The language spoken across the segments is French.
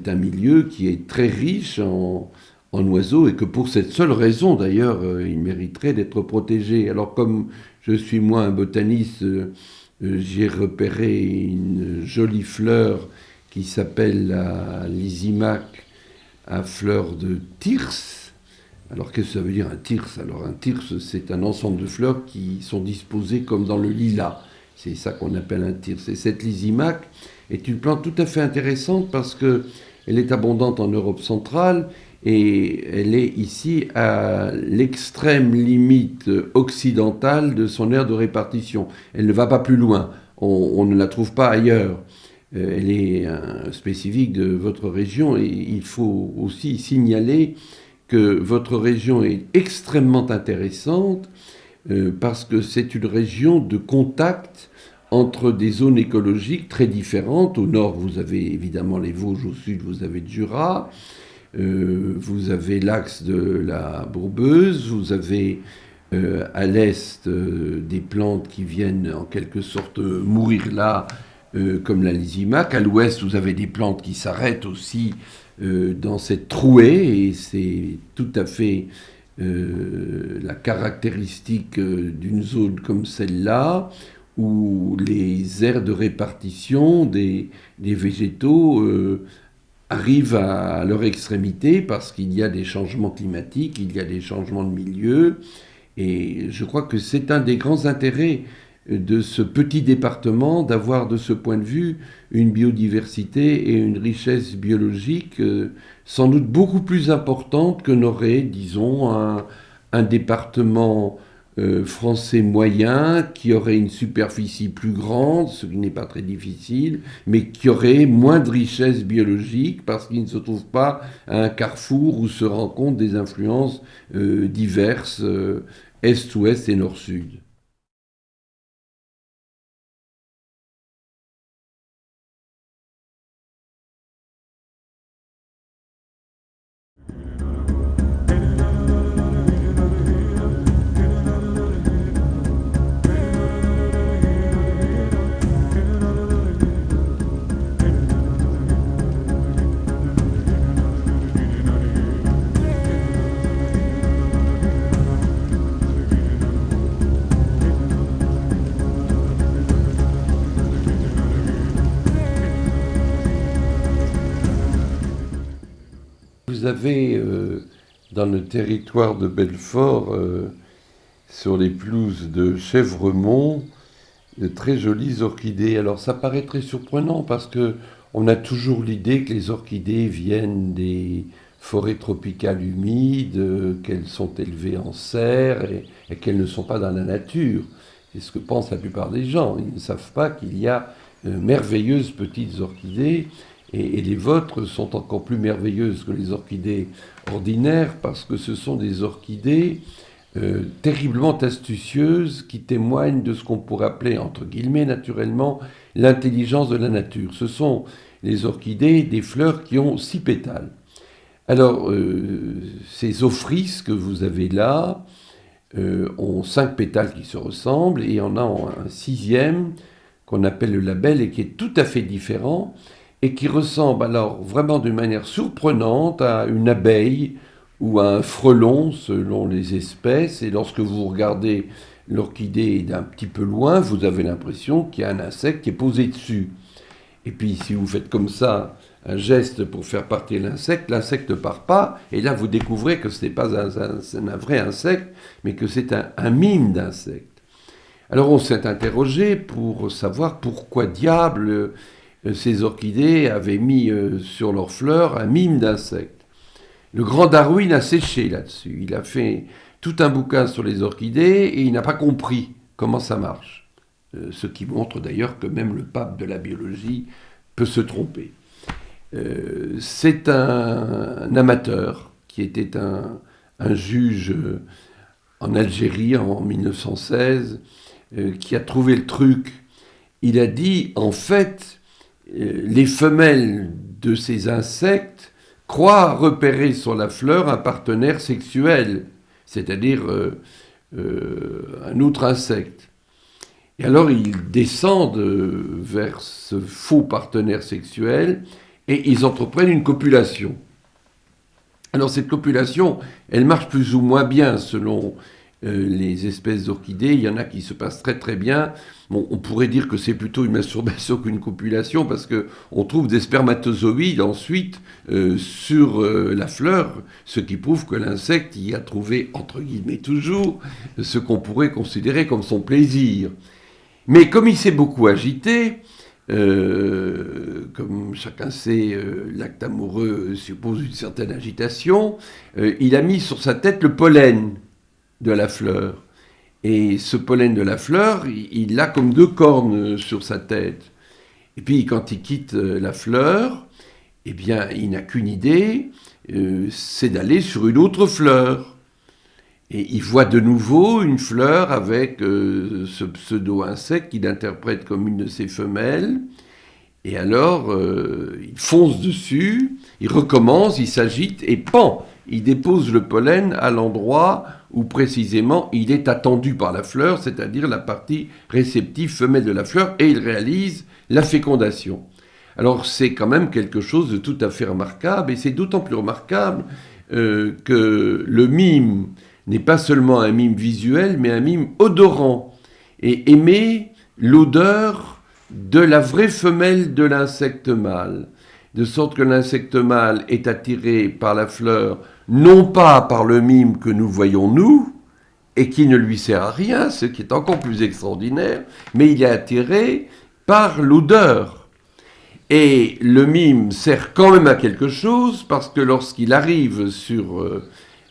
c'est un milieu qui est très riche en oiseaux et que pour cette seule raison, d'ailleurs, il mériterait d'être protégé. Alors comme je suis moi un botaniste, j'ai repéré une jolie fleur qui s'appelle la lysimaque à fleurs de thyrse. Alors qu'est-ce que ça veut dire un thyrse? Alors un thyrse, c'est un ensemble de fleurs qui sont disposées comme dans le lilas. C'est ça qu'on appelle un thyrse. Et cette lysimaque est une plante tout à fait intéressante parce qu'elle est abondante en Europe centrale et elle est ici à l'extrême limite occidentale de son aire de répartition. Elle ne va pas plus loin. On ne la trouve pas ailleurs. Elle est spécifique de votre région et il faut aussi signaler que votre région est extrêmement intéressante parce que c'est une région de contact entre des zones écologiques très différentes. Au nord, vous avez évidemment les Vosges, au sud, vous avez le Jura, vous avez l'axe de la Bourbeuse, vous avez à l'est des plantes qui viennent en quelque sorte mourir là, comme la lysimaque. À l'ouest, vous avez des plantes qui s'arrêtent aussi dans cette trouée, et c'est tout à fait la caractéristique d'une zone comme celle-là, où les aires de répartition des végétaux arrivent à leur extrémité parce qu'il y a des changements climatiques, il y a des changements de milieu, et je crois que c'est un des grands intérêts de ce petit département d'avoir de ce point de vue une biodiversité et une richesse biologique sans doute beaucoup plus importante que n'aurait, disons, un département français moyen qui aurait une superficie plus grande, ce qui n'est pas très difficile, mais qui aurait moins de richesse biologique parce qu'il ne se trouve pas à un carrefour où se rencontrent des influences diverses, est-ouest et nord-sud. Vous avez dans le territoire de Belfort, sur les pelouses de Chèvremont, de très jolies orchidées. Alors ça paraît très surprenant parce que on a toujours l'idée que les orchidées viennent des forêts tropicales humides, qu'elles sont élevées en serre et qu'elles ne sont pas dans la nature. C'est ce que pensent la plupart des gens. Ils ne savent pas qu'il y a merveilleuses petites orchidées et les vôtres sont encore plus merveilleuses que les orchidées ordinaires parce que ce sont des orchidées terriblement astucieuses qui témoignent de ce qu'on pourrait appeler, entre guillemets naturellement, l'intelligence de la nature. Ce sont les orchidées des fleurs qui ont 6 pétales. Alors, ces ophrys que vous avez là ont 5 pétales qui se ressemblent et en a un sixième qu'on appelle le labelle et qui est tout à fait différent et qui ressemble alors vraiment d'une manière surprenante à une abeille ou à un frelon selon les espèces. Et lorsque vous regardez l'orchidée d'un petit peu loin, vous avez l'impression qu'il y a un insecte qui est posé dessus. Et puis si vous faites comme ça un geste pour faire partir l'insecte ne part pas, et là vous découvrez que ce n'est pas un vrai insecte, mais que c'est un mime d'insecte. Alors on s'est interrogé pour savoir pourquoi diable ces orchidées avaient mis sur leurs fleurs un mime d'insecte. Le grand Darwin a séché là-dessus. Il a fait tout un bouquin sur les orchidées et il n'a pas compris comment ça marche. Ce qui montre d'ailleurs que même le pape de la biologie peut se tromper. C'est un amateur qui était un juge en Algérie en 1916 qui a trouvé le truc. Il a dit, en fait, les femelles de ces insectes croient repérer sur la fleur un partenaire sexuel, c'est-à-dire un autre insecte. Et alors ils descendent vers ce faux partenaire sexuel et ils entreprennent une copulation. Alors cette copulation, elle marche plus ou moins bien selon les espèces d'orchidées. Il y en a qui se passent très très bien. Bon, on pourrait dire que c'est plutôt une masturbation qu'une copulation parce que on trouve des spermatozoïdes ensuite sur la fleur, ce qui prouve que l'insecte y a trouvé, entre guillemets toujours, ce qu'on pourrait considérer comme son plaisir. Mais comme il s'est beaucoup agité, comme chacun sait, l'acte amoureux suppose une certaine agitation, il a mis sur sa tête le pollen de la fleur. Et ce pollen de la fleur, il l'a comme deux cornes sur sa tête. Et puis quand il quitte la fleur, eh bien il n'a qu'une idée, c'est d'aller sur une autre fleur. Et il voit de nouveau une fleur avec ce pseudo-insecte qu'il interprète comme une de ses femelles. Et alors, il fonce dessus, il recommence, il s'agite et pan, il dépose le pollen à l'endroit où précisément il est attendu par la fleur, c'est-à-dire la partie réceptive femelle de la fleur, et il réalise la fécondation. Alors c'est quand même quelque chose de tout à fait remarquable, et c'est d'autant plus remarquable que le mime n'est pas seulement un mime visuel, mais un mime odorant, et émet l'odeur de la vraie femelle de l'insecte mâle, de sorte que l'insecte mâle est attiré par la fleur, non pas par le mime que nous voyons nous, et qui ne lui sert à rien, ce qui est encore plus extraordinaire, mais il est attiré par l'odeur. Et le mime sert quand même à quelque chose, parce que lorsqu'il arrive sur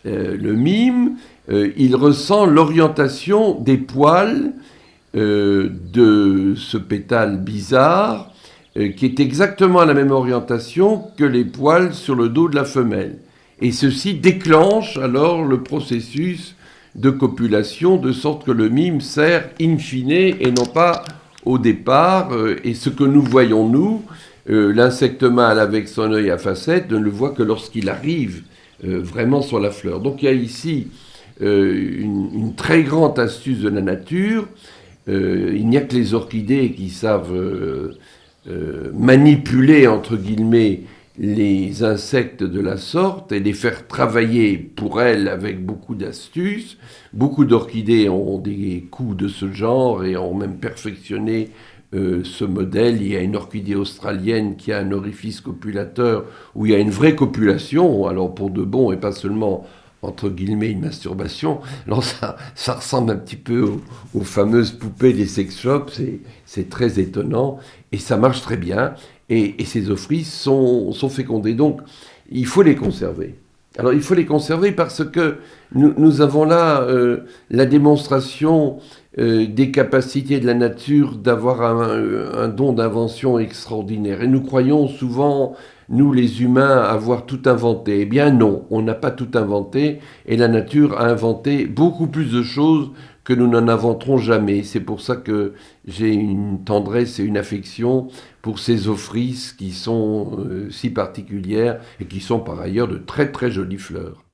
le mime, il ressent l'orientation des poils de ce pétale bizarre, qui est exactement à la même orientation que les poils sur le dos de la femelle. Et ceci déclenche alors le processus de copulation, de sorte que le mime sert in fine et non pas au départ. Et ce que nous voyons, nous, l'insecte mâle avec son œil à facettes, ne le voit que lorsqu'il arrive vraiment sur la fleur. Donc il y a ici une très grande astuce de la nature. Il n'y a que les orchidées qui savent manipuler, entre guillemets, les insectes de la sorte et les faire travailler pour elles avec beaucoup d'astuces. Beaucoup d'orchidées ont des coups de ce genre et ont même perfectionné ce modèle. Il y a une orchidée australienne qui a un orifice copulateur où il y a une vraie copulation, alors pour de bon et pas seulement entre guillemets une masturbation. Alors ça ressemble un petit peu aux fameuses poupées des sex shops, c'est très étonnant et ça marche très bien et ces ophrys sont fécondés. Donc il faut les conserver. Alors il faut les conserver parce que nous avons là la démonstration des capacités de la nature d'avoir un don d'invention extraordinaire. Et nous croyons souvent, nous les humains, avoir tout inventé. Eh bien non, on n'a pas tout inventé et la nature a inventé beaucoup plus de choses que nous n'en inventerons jamais. C'est pour ça que j'ai une tendresse et une affection pour ces ophrys qui sont si particulières et qui sont par ailleurs de très très jolies fleurs.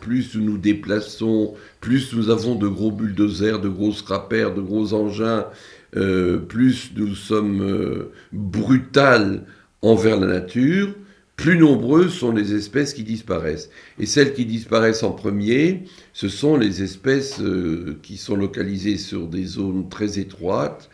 plus nous nous déplaçons, plus nous avons de gros bulldozers, de gros scrappers, de gros engins, plus nous sommes brutales envers la nature, plus nombreuses sont les espèces qui disparaissent. Et celles qui disparaissent en premier, ce sont les espèces qui sont localisées sur des zones très étroites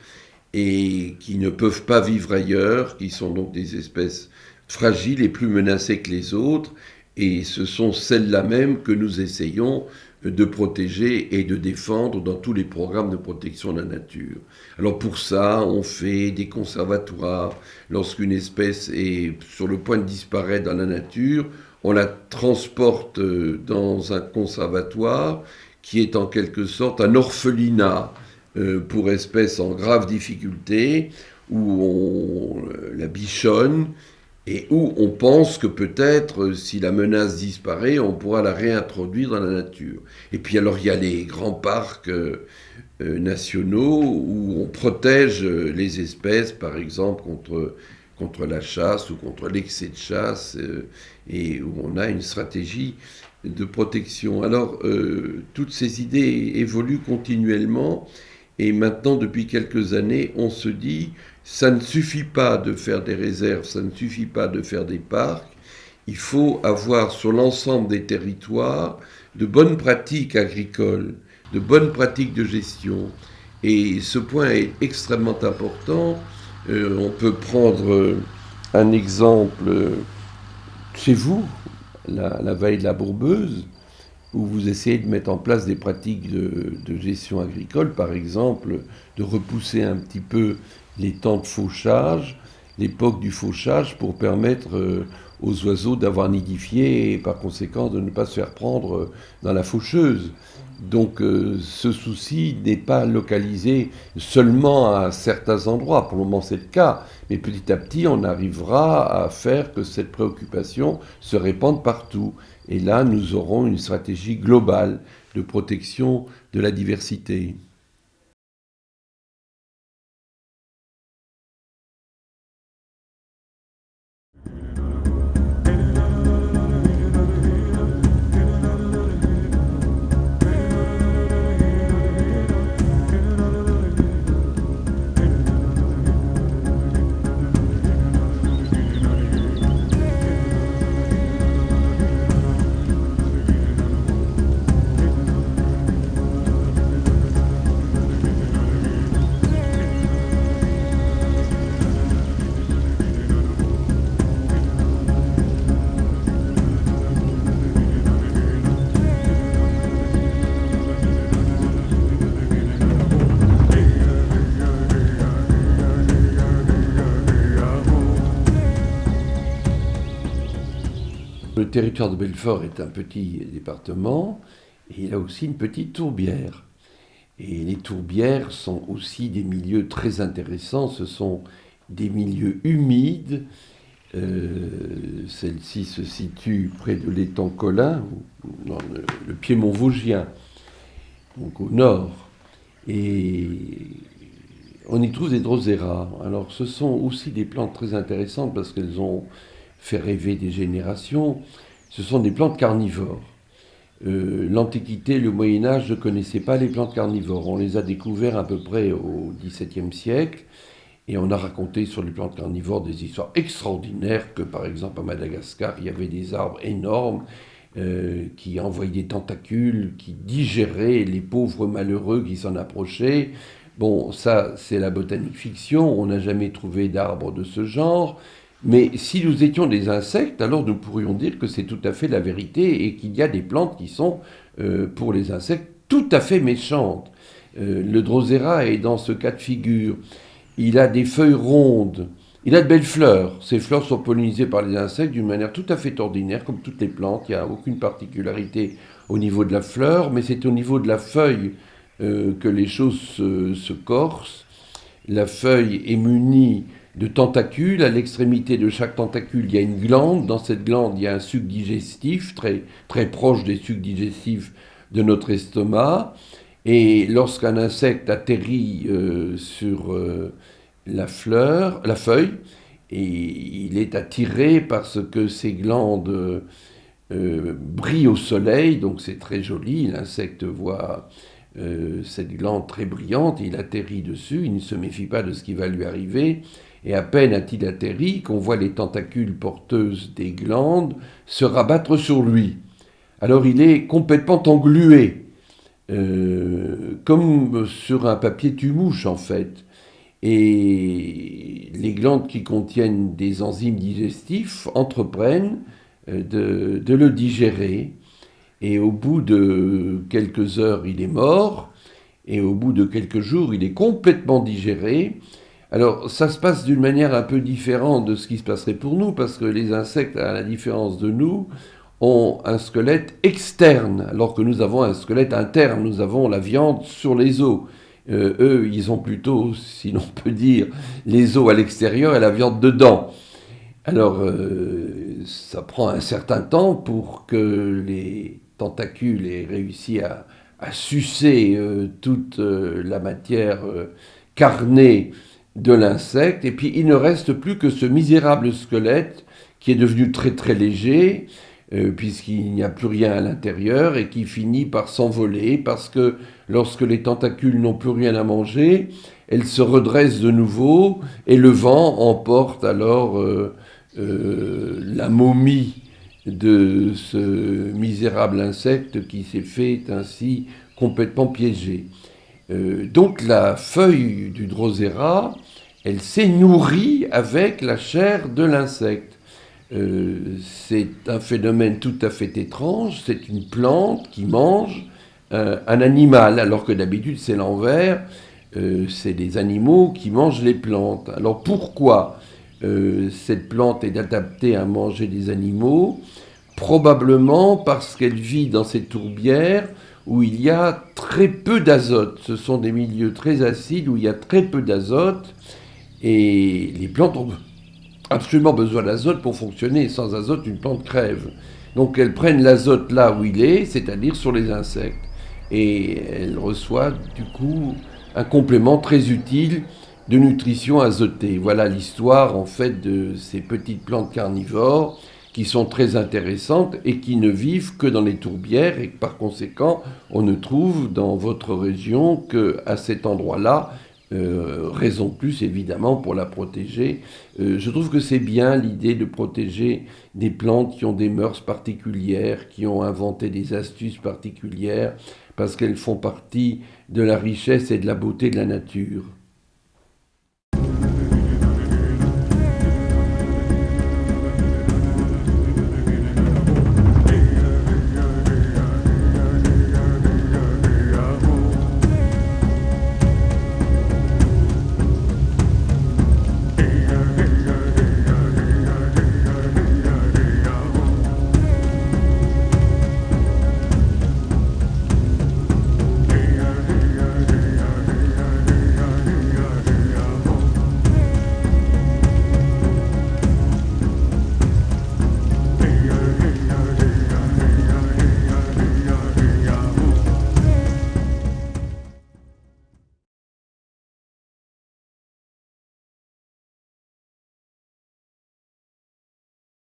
et qui ne peuvent pas vivre ailleurs, qui sont donc des espèces fragiles et plus menacées que les autres. Et ce sont celles-là même que nous essayons de protéger et de défendre dans tous les programmes de protection de la nature. Alors pour ça, on fait des conservatoires. Lorsqu'une espèce est sur le point de disparaître dans la nature, on la transporte dans un conservatoire qui est en quelque sorte un orphelinat pour espèces en grave difficulté, où on la bichonne, et où on pense que peut-être, si la menace disparaît, on pourra la réintroduire dans la nature. Et puis alors il y a les grands parcs nationaux où on protège les espèces, par exemple, contre la chasse ou contre l'excès de chasse, et où on a une stratégie de protection. Alors toutes ces idées évoluent continuellement, et maintenant, depuis quelques années, on se dit, ça ne suffit pas de faire des réserves, ça ne suffit pas de faire des parcs, il faut avoir sur l'ensemble des territoires de bonnes pratiques agricoles, de bonnes pratiques de gestion. Et ce point est extrêmement important. On peut prendre un exemple chez vous, la vallée de la Bourbeuse, où vous essayez de mettre en place des pratiques de gestion agricole, par exemple, de repousser un petit peu les temps de fauchage, l'époque du fauchage, pour permettre aux oiseaux d'avoir nidifié et par conséquent de ne pas se faire prendre dans la faucheuse. Donc ce souci n'est pas localisé seulement à certains endroits, pour le moment c'est le cas, mais petit à petit on arrivera à faire que cette préoccupation se répande partout. Et là nous aurons une stratégie globale de protection de la diversité. Le territoire de Belfort est un petit département et il a aussi une petite tourbière. Et les tourbières sont aussi des milieux très intéressants. Ce sont des milieux humides. Celle-ci se situe près de l'étang Colin, dans le piémont vosgien, donc au nord. Et on y trouve des drosera. Alors ce sont aussi des plantes très intéressantes parce qu'elles ont fait rêver des générations. Ce sont des plantes carnivores. L'Antiquité, le Moyen-Âge ne connaissaient pas les plantes carnivores. On les a découvertes à peu près au XVIIe siècle. Et on a raconté sur les plantes carnivores des histoires extraordinaires, que par exemple à Madagascar, il y avait des arbres énormes qui envoyaient des tentacules, qui digéraient les pauvres malheureux qui s'en approchaient. Bon, ça, c'est la botanique fiction, on n'a jamais trouvé d'arbres de ce genre. Mais si nous étions des insectes, alors nous pourrions dire que c'est tout à fait la vérité et qu'il y a des plantes qui sont, pour les insectes, tout à fait méchantes. Le drosera est dans ce cas de figure. Il a des feuilles rondes, il a de belles fleurs. Ces fleurs sont pollinisées par les insectes d'une manière tout à fait ordinaire, comme toutes les plantes. Il n'y a aucune particularité au niveau de la fleur, mais c'est au niveau de la feuille que les choses se corsent. La feuille est munie de tentacules. À l'extrémité de chaque tentacule, il y a une glande. Dans cette glande, il y a un suc digestif, très, très proche des sucs digestifs de notre estomac. Et lorsqu'un insecte atterrit sur la feuille, et il est attiré parce que ces glandes brille au soleil, donc c'est très joli. L'insecte voit cette glande très brillante, il atterrit dessus, il ne se méfie pas de ce qui va lui arriver, et à peine a-t-il atterri qu'on voit les tentacules porteuses des glandes se rabattre sur lui. Alors il est complètement englué, comme sur un papier tue-mouche en fait. Et les glandes qui contiennent des enzymes digestifs entreprennent de le digérer. Et au bout de quelques heures, il est mort. Et au bout de quelques jours, il est complètement digéré. Alors, ça se passe d'une manière un peu différente de ce qui se passerait pour nous, parce que les insectes, à la différence de nous, ont un squelette externe, alors que nous avons un squelette interne, nous avons la viande sur les os. Eux, ils ont plutôt, si l'on peut dire, les os à l'extérieur et la viande dedans. Alors, ça prend un certain temps pour que les tentacules aient réussi à sucer toute la matière carnée de l'insecte. Et puis, il ne reste plus que ce misérable squelette qui est devenu très très léger, puisqu'il n'y a plus rien à l'intérieur et qui finit par s'envoler parce que lorsque les tentacules n'ont plus rien à manger, elles se redressent de nouveau et le vent emporte alors la momie de ce misérable insecte qui s'est fait ainsi complètement piégé. Donc la feuille du Drosera, elle s'est nourrie avec la chair de l'insecte. C'est un phénomène tout à fait étrange, c'est une plante qui mange un animal, alors que d'habitude c'est l'envers, c'est des animaux qui mangent les plantes. Alors pourquoi cette plante est adaptée à manger des animaux? Probablement parce qu'elle vit dans ces tourbières où il y a très peu d'azote. Ce sont des milieux très acides où il y a très peu d'azote et les plantes ont absolument besoin d'azote pour fonctionner. Sans azote, une plante crève. Donc elles prennent l'azote là où il est, c'est-à-dire sur les insectes. Et elles reçoivent du coup un complément très utile de nutrition azotée. Voilà l'histoire en fait de ces petites plantes carnivores qui sont très intéressantes et qui ne vivent que dans les tourbières et que par conséquent on ne trouve dans votre région qu'à cet endroit-là. Raison de plus évidemment pour la protéger. Je trouve que c'est bien l'idée de protéger des plantes qui ont des mœurs particulières, qui ont inventé des astuces particulières, parce qu'elles font partie de la richesse et de la beauté de la nature.